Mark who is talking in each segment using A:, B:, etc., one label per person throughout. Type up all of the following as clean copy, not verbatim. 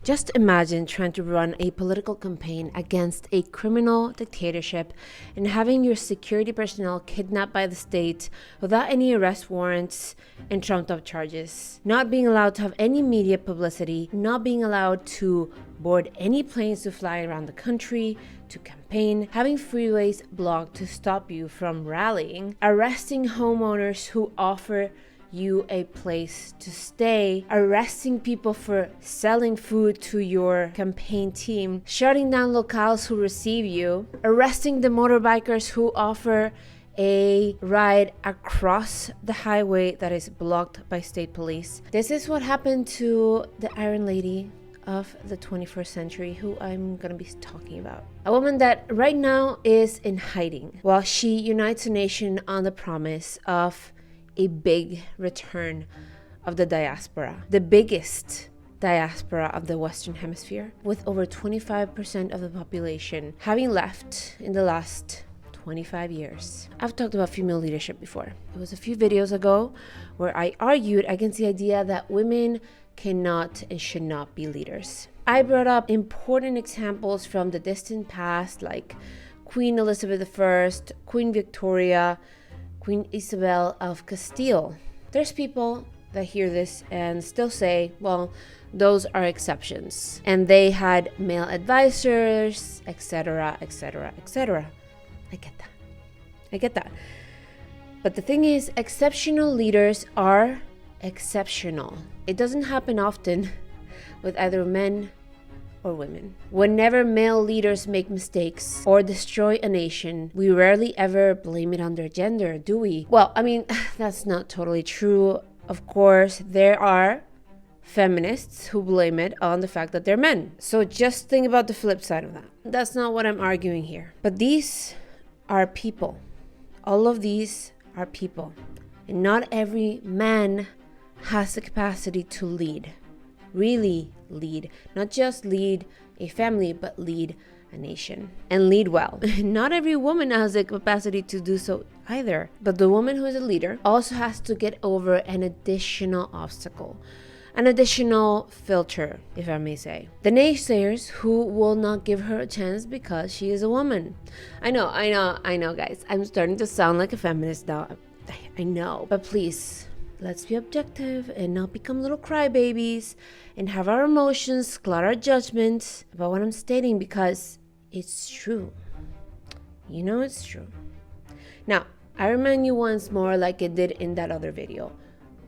A: Just imagine trying to run a political campaign against a criminal dictatorship and having your security personnel kidnapped by the state without any arrest warrants and trumped up charges. Not being allowed to have any media publicity, not being allowed to board any planes to fly around the country, to campaign, having freeways blocked to stop you from rallying, arresting homeowners who offer you a place to stay, arresting people for selling food to your campaign team, shutting down locales who receive you, arresting the motorbikers who offer a ride across the highway that is blocked by state police. This is what happened to the Iron Lady of the 21st century, who I'm gonna be talking about. A woman that right now is in hiding while she unites a nation on the promise of a big return of the diaspora, the biggest diaspora of the Western Hemisphere, with over 25% of the population having left in the last 25 years. I've talked about female leadership before. It was a few videos ago where I argued against the idea that women cannot and should not be leaders. I brought up important examples from the distant past, like Queen Elizabeth I, Queen Victoria, Queen Isabel of Castile. There's people that hear this and still say, well, those are exceptions. And they had male advisors, etc., etc., etc. I get that. But the thing is, exceptional leaders are exceptional. It doesn't happen often with either men or women. Whenever male leaders make mistakes or destroy a nation, we rarely ever blame it on their gender, do we? Well, I mean, that's not totally true. Of course, there are feminists who blame it on the fact that they're men. So just think about the flip side of that. That's not what I'm arguing here. But these are people. All of these are people. And not every man has the capacity to lead. Really lead. Not just lead a family, but lead a nation. And lead well. Not every woman has the capacity to do so either. But the woman who is a leader also has to get over an additional obstacle. An additional filter, if I may say. The naysayers who will not give her a chance because she is a woman. I know, guys. I'm starting to sound like a feminist now. I know. But please, let's be objective and not become little crybabies and have our emotions cloud our judgments about what I'm stating, because it's true. You know it's true. Now, I remind you once more, like I did in that other video.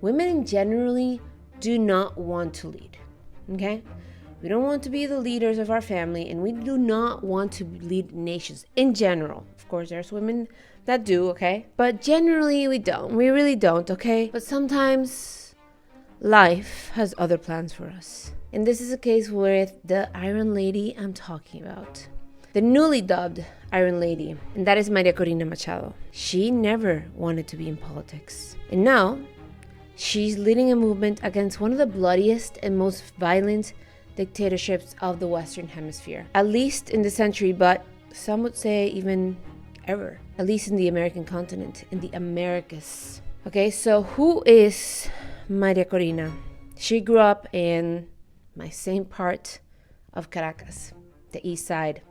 A: Women generally do not want to lead, okay? We don't want to be the leaders of our family, and we do not want to lead nations in general. Of course, there's women that do, okay? But generally, we don't. We really don't, okay? But sometimes life has other plans for us. And this is the case with the Iron Lady I'm talking about. The newly dubbed Iron Lady, and that is María Corina Machado. She never wanted to be in politics. And now, she's leading a movement against one of the bloodiest and most violent dictatorships of the Western Hemisphere. At least in the century, but some would say even ever. At least in the American continent, in the Americas. Okay, so who is María Corina? She grew up in my same part of Caracas, the east side.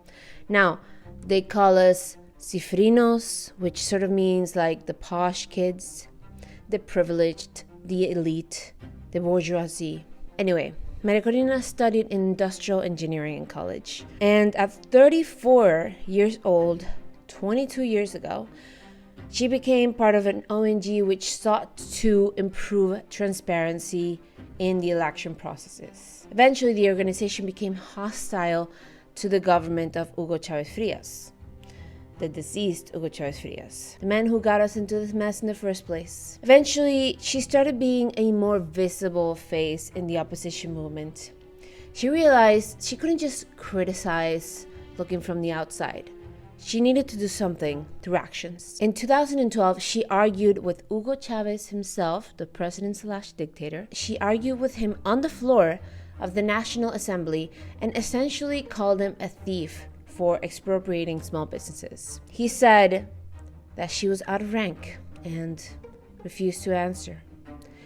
A: Now, they call us cifrinos, which sort of means like the posh kids, the privileged, the elite, the bourgeoisie. Anyway, María Corina studied industrial engineering in college. And at 34 years old, 22 years ago, she became part of an ONG which sought to improve transparency in the election processes. Eventually, the organization became hostile to the government of Hugo Chávez, the deceased Hugo Chávez, the man who got us into this mess in the first place. Eventually, she started being a more visible face in the opposition movement. She realized she couldn't just criticize looking from the outside. She needed to do something through actions. In 2012, she argued with Hugo Chávez himself, the president/dictator. She argued with him on the floor of the National Assembly and essentially called him a thief for expropriating small businesses. He said that she was out of rank and refused to answer.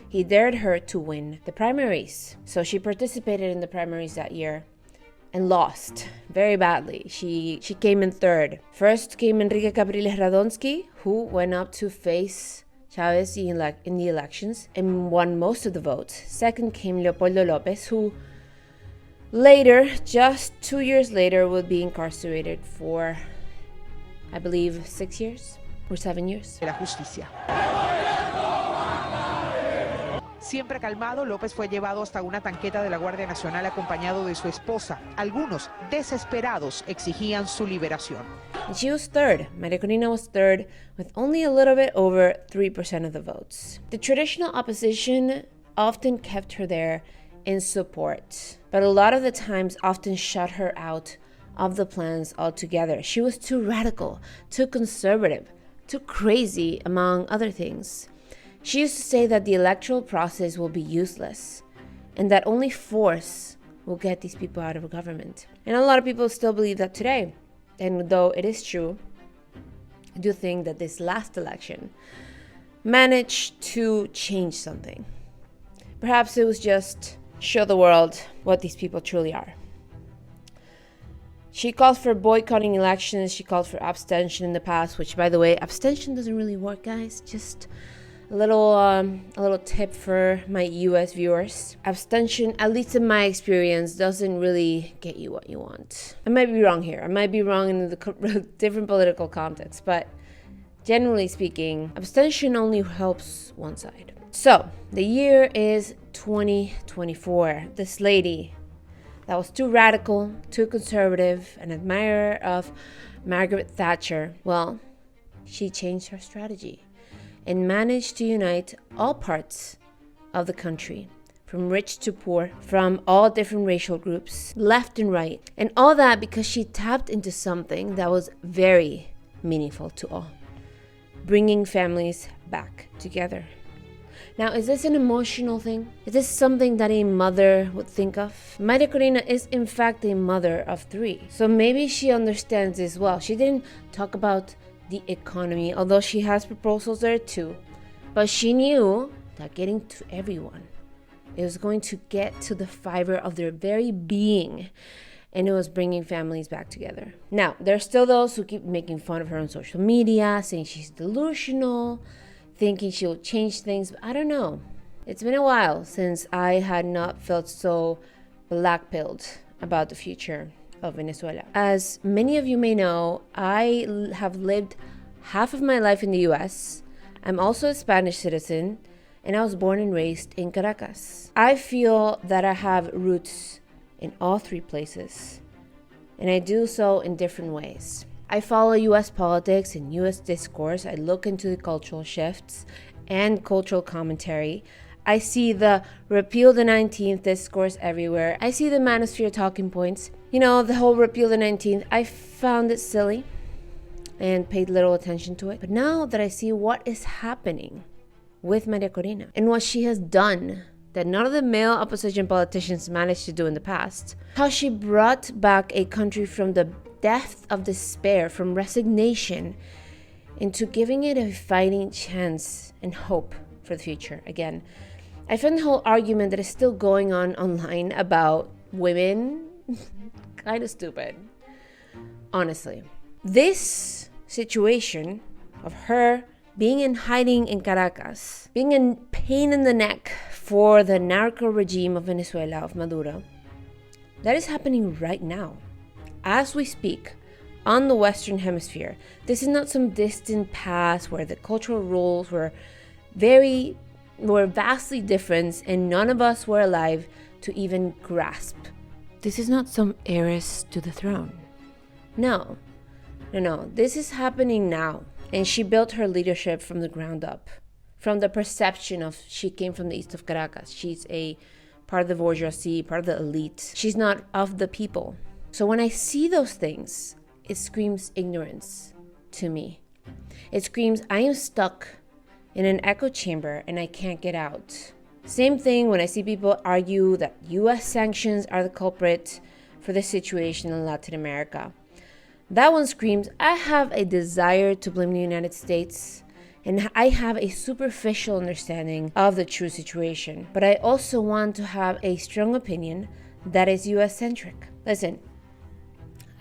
A: he dared her to win the primaries. So she participated in the primaries that year and lost very badly. She came in third. First came Enrique Capriles Radonsky, who went up to face Chávez in the elections and won most of the votes. Second came Leopoldo López, who later, just 2 years later, would be incarcerated for, I believe, 6 years or 7 years.
B: La justicia. Siempre calmado, López fue llevado hasta una tanqueta de la Guardia Nacional acompañado de su esposa. Algunos, desesperados, exigían su liberación.
A: And she was third. María Corina was third with only a little bit over 3% of the votes. The traditional opposition often kept her there in support, but a lot of the times often shut her out of the plans altogether. She was too radical, too conservative, too crazy, among other things. She used to say that the electoral process will be useless and that only force will get these people out of government. And a lot of people still believe that today. And though it is true, I do think that this last election managed to change something. Perhaps it was just show the world what these people truly are. She called for boycotting elections. She called for abstention in the past, which, by the way, abstention doesn't really work, guys. Just a little tip for my US viewers. Abstention, at least in my experience, doesn't really get you what you want. I might be wrong here. I might be wrong in the different political context, but generally speaking, abstention only helps one side. So, the year is 2024. This lady that was too radical, too conservative, an admirer of Margaret Thatcher, well, she changed her strategy and managed to unite all parts of the country, from rich to poor, from all different racial groups, left and right. And all that because she tapped into something that was very meaningful to all, bringing families back together. Now, is this an emotional thing? Is this something that a mother would think of? María Corina is in fact a mother of 3, so maybe she understands this well. She didn't talk about the economy, although she has proposals there too. But she knew that getting to everyone, it was going to get to the fiber of their very being, and it was bringing families back together. Now, there's still those who keep making fun of her on social media, saying she's delusional, thinking she'll change things, but I don't know. It's been a while since I had not felt so black-pilled about the future of Venezuela. As many of you may know, I have lived half of my life in the US. I'm also a Spanish citizen, and I was born and raised in Caracas. I feel that I have roots in all 3 places, and I do so in different ways. I follow US politics and US discourse. I look into the cultural shifts and cultural commentary. I see the repeal the 19th discourse everywhere. I see the manosphere talking points. You know, the whole repeal the 19th, I found it silly and paid little attention to it. But now that I see what is happening with María Corina and what she has done that none of the male opposition politicians managed to do in the past, how she brought back a country from the depth of despair, from resignation, into giving it a fighting chance and hope for the future. Again, I find the whole argument that is still going on online about women kind of stupid, honestly. This situation of her being in hiding in Caracas, being a pain in the neck for the narco regime of Venezuela, of Maduro, that is happening right now, as we speak, on the Western Hemisphere. This is not some distant past where the cultural roles were vastly different and none of us were alive to even grasp. This is not some heiress to the throne. No. This is happening now. And she built her leadership from the ground up, from the perception of she came from the east of Caracas. She's a part of the bourgeoisie, part of the elite. She's not of the people. So when I see those things, it screams ignorance to me. It screams, I am stuck in an echo chamber and I can't get out. Same thing when I see people argue that US sanctions are the culprit for the situation in Latin America. That one screams, I have a desire to blame the United States And I have a superficial understanding of the true situation, but I also want to have a strong opinion that is US-centric. Listen,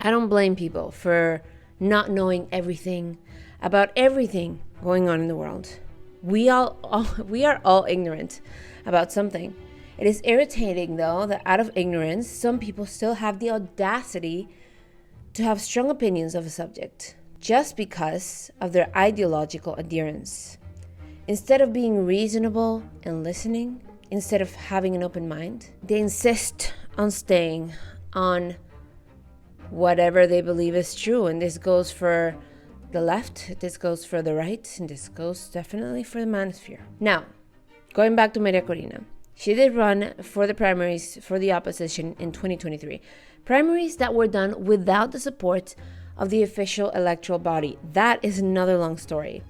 A: I don't blame people for not knowing everything about everything going on in the world. We are all ignorant about something. It is irritating, though, that out of ignorance, some people still have the audacity to have strong opinions of a subject just because of their ideological adherence. Instead of being reasonable and listening, instead of having an open mind, they insist on staying on whatever they believe is true. And this goes for the left, this goes for the right, and this goes definitely for the manosphere. Now, going back to María Corina, she did run for the primaries for the opposition in 2023. Primaries that were done without the support of the official electoral body. That is another long story.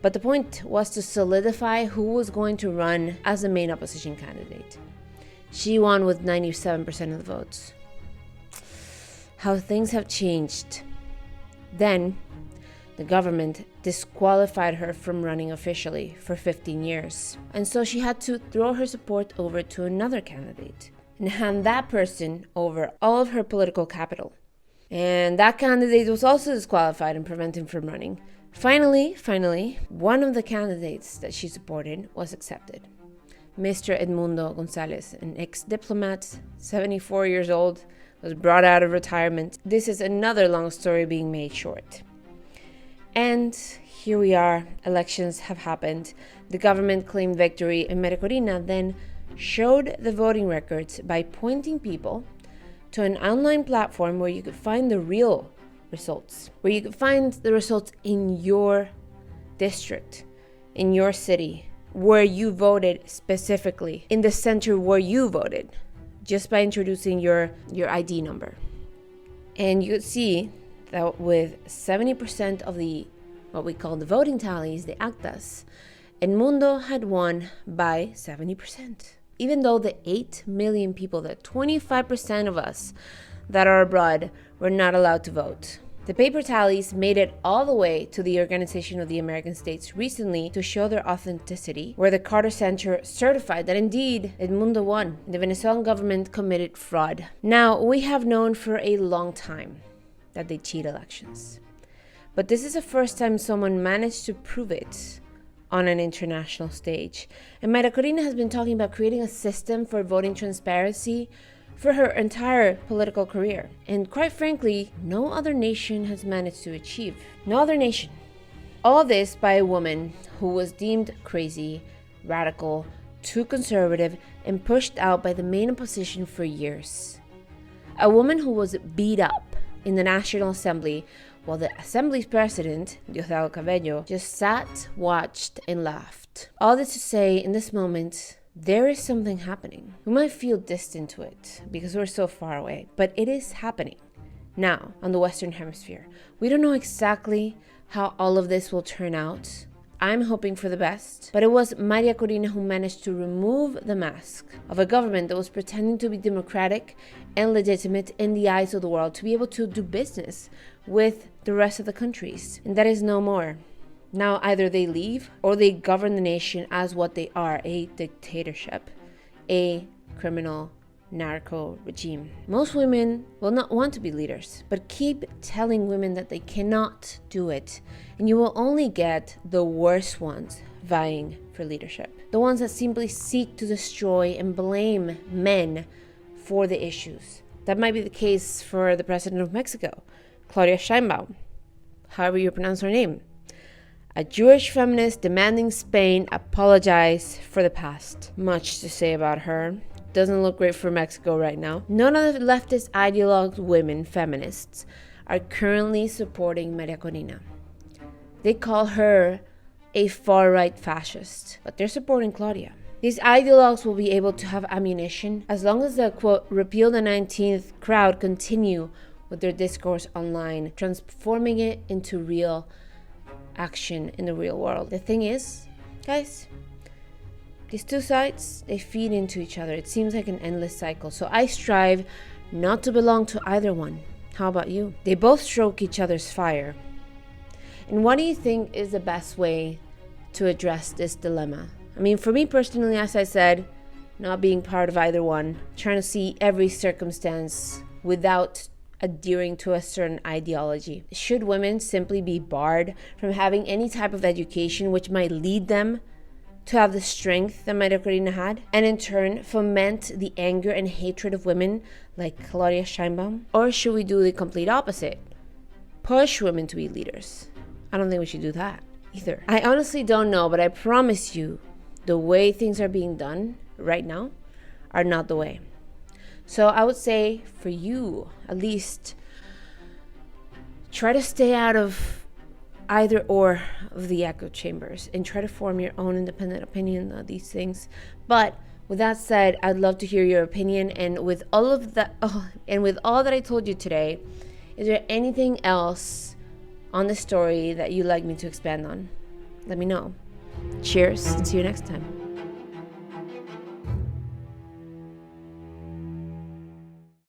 A: But the point was to solidify who was going to run as the main opposition candidate. She won with 97% of the votes. How things have changed. Then, the government disqualified her from running officially for 15 years. And so she had to throw her support over to another candidate and hand that person over all of her political capital. And that candidate was also disqualified and prevented from running. Finally, one of the candidates that she supported was accepted. Mr. Edmundo Gonzalez, an ex-diplomat, 74 years old, was brought out of retirement. This is another long story being made short. And here we are, elections have happened. The government claimed victory, and María Corina then showed the voting records by pointing people to an online platform where you could find the real results, where you could find the results in your district, in your city, where you voted specifically, in the center where you voted, just by introducing your ID number. And you could see that with 70% of the, what we call the voting tallies, the actas, Edmundo had won by 70%. Even though the 8 million people, the 25% of us that are abroad, were not allowed to vote. The paper tallies made it all the way to the Organization of the American States recently to show their authenticity, where the Carter Center certified that indeed Edmundo won. The Venezuelan government committed fraud. Now, we have known for a long time that they cheat elections. But this is the first time someone managed to prove it on an international stage. And María Corina has been talking about creating a system for voting transparency for her entire political career. And quite frankly, no other nation has managed to achieve. No other nation. All this by a woman who was deemed crazy, radical, too conservative, and pushed out by the main opposition for years. A woman who was beat up in the National Assembly while the Assembly's president, Diosdado Cabello, just sat, watched, and laughed. All this to say, in this moment, there is something happening. We might feel distant to it because we're so far away, but it is happening now on the Western Hemisphere. We don't know exactly how all of this will turn out. I'm hoping for the best, but it was María Corina who managed to remove the mask of a government that was pretending to be democratic and legitimate in the eyes of the world, to be able to do business with the rest of the countries. And that is no more. Now either they leave or they govern the nation as what they are, a dictatorship, a criminal narco regime. Most women will not want to be leaders, but keep telling women that they cannot do it, and you will only get the worst ones vying for leadership. The ones that simply seek to destroy and blame men for the issues. That might be the case for the president of Mexico, Claudia Sheinbaum, however you pronounce her name. A Jewish feminist demanding Spain apologize for the past. Much to say about her. Doesn't look great for Mexico right now. None of the leftist ideologues women feminists are currently supporting María Corina. They call her a far-right fascist, but they're supporting Claudia. These ideologues will be able to have ammunition as long as the, quote, repeal the 19th crowd continue with their discourse online, transforming it into real action in the real world. The thing is, guys, these two sides, they feed into each other. It seems like an endless cycle. So I strive not to belong to either one. How about you? They both stroke each other's fire. And what do you think is the best way to address this dilemma? I mean, for me personally, as I said, not being part of either one, trying to see every circumstance without adhering to a certain ideology. Should women simply be barred from having any type of education which might lead them to have the strength that María Corina had, and in turn foment the anger and hatred of women like Claudia Sheinbaum? Or should we do the complete opposite? Push women to be leaders? I don't think we should do that either. I honestly don't know, but I promise you, the way things are being done right now are not the way. So I would say for you, at least, try to stay out of either or of the echo chambers and try to form your own independent opinion on these things. But with that said, I'd love to hear your opinion. And with all of that, with all that I told you today, is there anything else on the story that you'd like me to expand on? Let me know. Cheers, and see you next time.